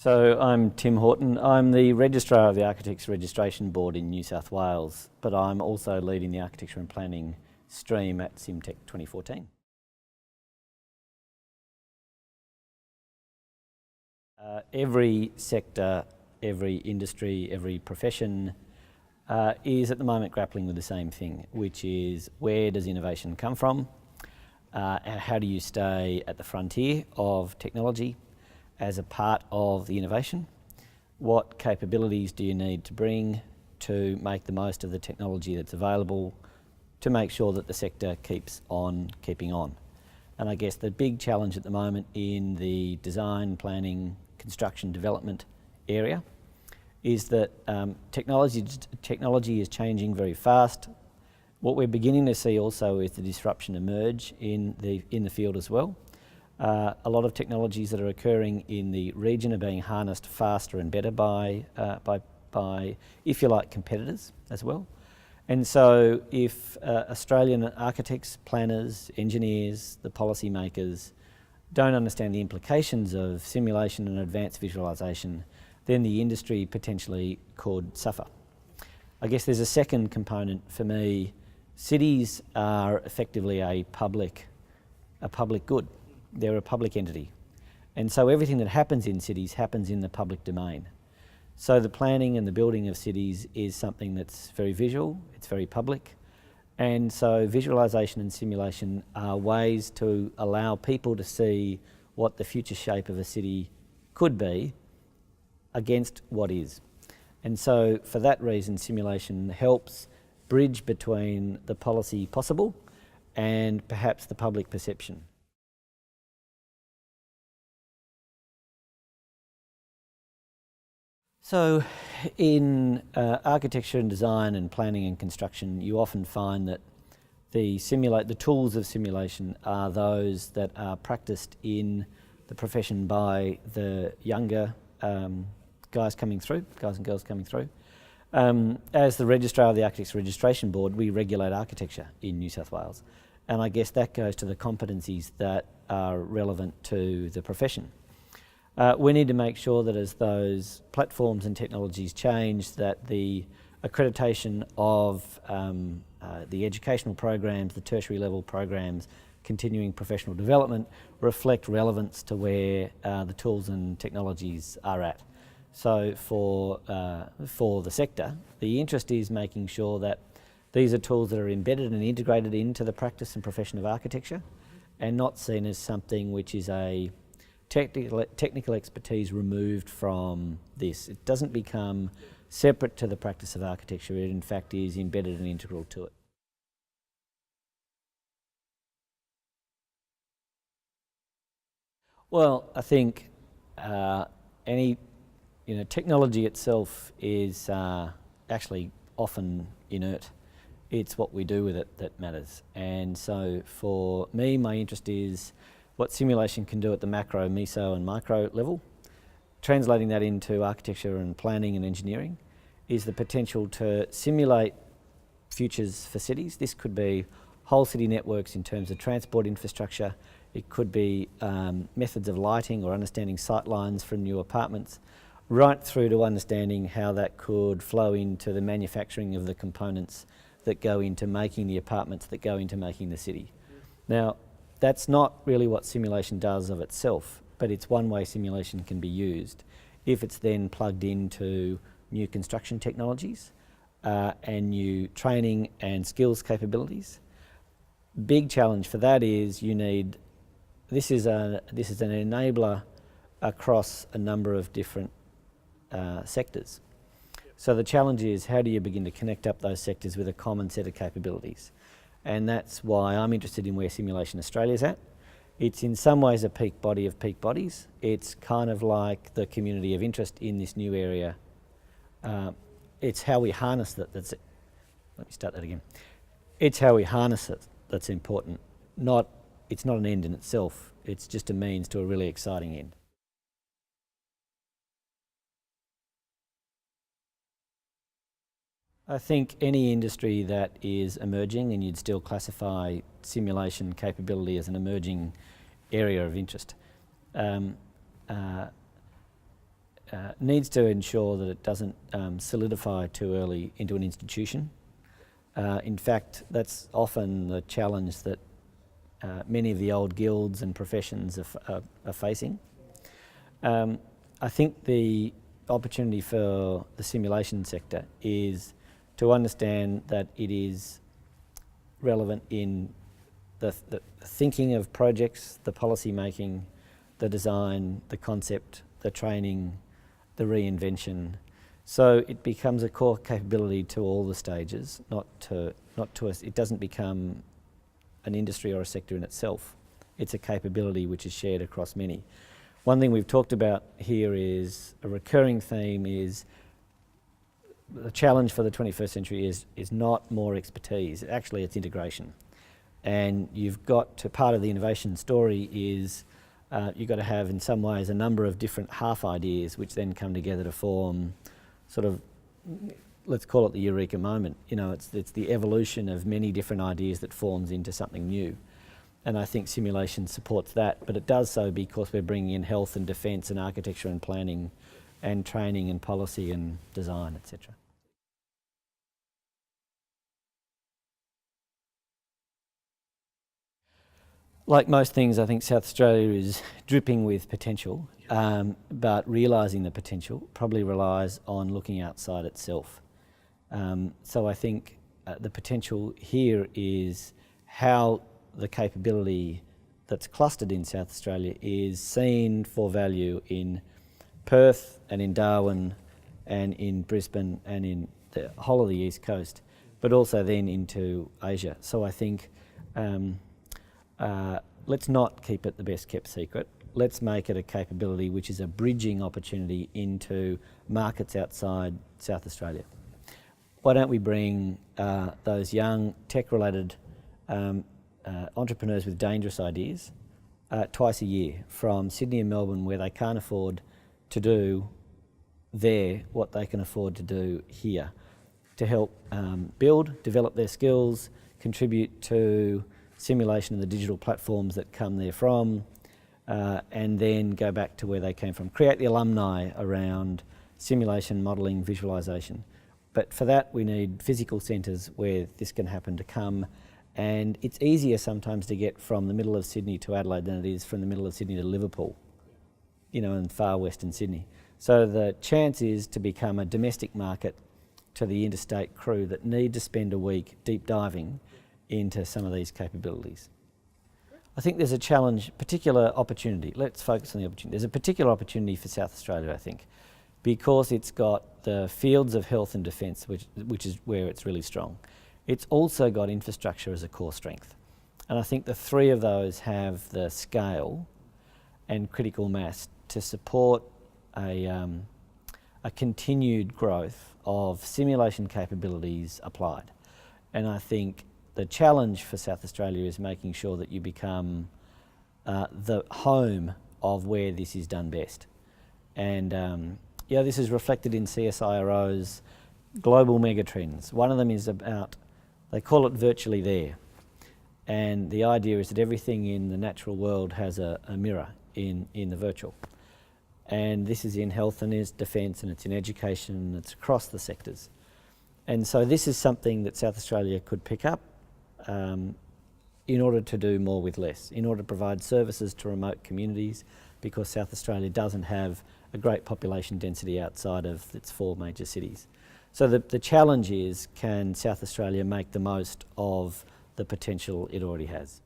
So I'm Tim Horton. I'm the Registrar of the Architects Registration Board in New South Wales, but I'm also leading the Architecture and Planning stream at SimTecT 2014. Every sector, every industry, every profession is at the moment grappling with the same thing, which is where does innovation come from? How do you stay at the frontier of technology as a part of the innovation? What capabilities do you need to bring to make the most of the technology that's available to make sure that the sector keeps on keeping on? And I guess the big challenge at the moment in the design, planning, construction, development area is that technology is changing very fast. What we're beginning to see also is the disruption emerge in the field as well. A lot of technologies that are occurring in the region are being harnessed faster and better by, if you like, competitors as well. And so if Australian architects, planners, engineers, the policymakers don't understand the implications of simulation and advanced visualisation, then the industry potentially could suffer. I guess there's a second component for me. Cities are effectively a public good. They're a public entity. And so everything that happens in cities happens in the public domain. So the planning and the building of cities is something that's very visual, it's very public. And so visualisation and simulation are ways to allow people to see what the future shape of a city could be against what is. And so for that reason, simulation helps bridge between the policy possible and perhaps the public perception. So in architecture and design and planning and construction, you often find that the tools of simulation are those that are practiced in the profession by the younger guys and girls coming through. As the Registrar of the Architects Registration Board, we regulate architecture in New South Wales. And I guess that goes to the competencies that are relevant to the profession. We need to make sure that as those platforms and technologies change, that the accreditation of the educational programs, the tertiary level programs, continuing professional development reflect relevance to where the tools and technologies are at. So for the sector, the interest is making sure that these are tools that are embedded and integrated into the practice and profession of architecture and not seen as something which is a technical expertise removed from this. It doesn't become separate to the practice of architecture, it in fact is embedded and integral to it. Well, I think technology itself is actually often inert. It's what we do with it that matters. And so for me, my interest is what simulation can do at the macro, meso and micro level. Translating that into architecture and planning and engineering is the potential to simulate futures for cities. This could be whole city networks in terms of transport infrastructure. It could be methods of lighting or understanding sight lines from new apartments, right through to understanding how that could flow into the manufacturing of the components that go into making the apartments, that go into making the city. Now, that's not really what simulation does of itself, but it's one way simulation can be used if it's then plugged into new construction technologies and new training and skills capabilities. Big challenge for that is this is an enabler across a number of different sectors. So the challenge is, how do you begin to connect up those sectors with a common set of capabilities? And that's why I'm interested in where Simulation Australia's at. It's in some ways a peak body of peak bodies. It's kind of like the community of interest in this new area. It's how we harness it. Let me start that again. It's how we harness it that's important. It's not an end in itself. It's just a means to a really exciting end. I think any industry that is emerging, and you'd still classify simulation capability as an emerging area of interest, needs to ensure that it doesn't solidify too early into an institution. In fact, that's often the challenge that many of the old guilds and professions are facing. I think the opportunity for the simulation sector is to understand that it is relevant in the thinking of projects, the policy making, the design, the concept, the training, the reinvention. So it becomes a core capability to all the stages, not to us. It doesn't become an industry or a sector in itself. It's a capability which is shared across many. One thing we've talked about here is a recurring theme is the challenge for the 21st century is not more expertise, actually it's integration. And you've got to, part of the innovation story is you've got to have in some ways a number of different half ideas which then come together to form sort of, let's call it the eureka moment. You know, it's the evolution of many different ideas that forms into something new. And I think simulation supports that, but it does so because we're bringing in health and defence and architecture and planning and training and policy and design, etc. Like most things, I think South Australia is dripping with potential, but realising the potential probably relies on looking outside itself. So I think the potential here is how the capability that's clustered in South Australia is seen for value in Perth and in Darwin and in Brisbane and in the whole of the East Coast, but also then into Asia. So I think let's not keep it the best kept secret. Let's make it a capability which is a bridging opportunity into markets outside South Australia. Why don't we bring those young tech-related entrepreneurs with dangerous ideas twice a year from Sydney and Melbourne, where they can't afford to do there what they can afford to do here, to help develop their skills, contribute to simulation of the digital platforms that come therefrom, and then go back to where they came from. Create the alumni around simulation, modelling, visualisation. But for that we need physical centres where this can happen to come, and it's easier sometimes to get from the middle of Sydney to Adelaide than it is from the middle of Sydney to Liverpool, you know, in far western Sydney. So the chance is to become a domestic market to the interstate crew that need to spend a week deep diving into some of these capabilities. I think there's a challenge, particular opportunity. Let's focus on the opportunity. There's a particular opportunity for South Australia, I think, because it's got the fields of health and defence, which is where it's really strong. It's also got infrastructure as a core strength. And I think the three of those have the scale and critical mass to support a continued growth of simulation capabilities applied. And I think the challenge for South Australia is making sure that you become the home of where this is done best. And yeah, this is reflected in CSIRO's global megatrends. One of them is about, they call it virtually there. And the idea is that everything in the natural world has a mirror in the virtual. And this is in health and is defence and it's in education and it's across the sectors. And so this is something that South Australia could pick up in order to do more with less, in order to provide services to remote communities, because South Australia doesn't have a great population density outside of its 4 major cities. So the challenge is, can South Australia make the most of the potential it already has?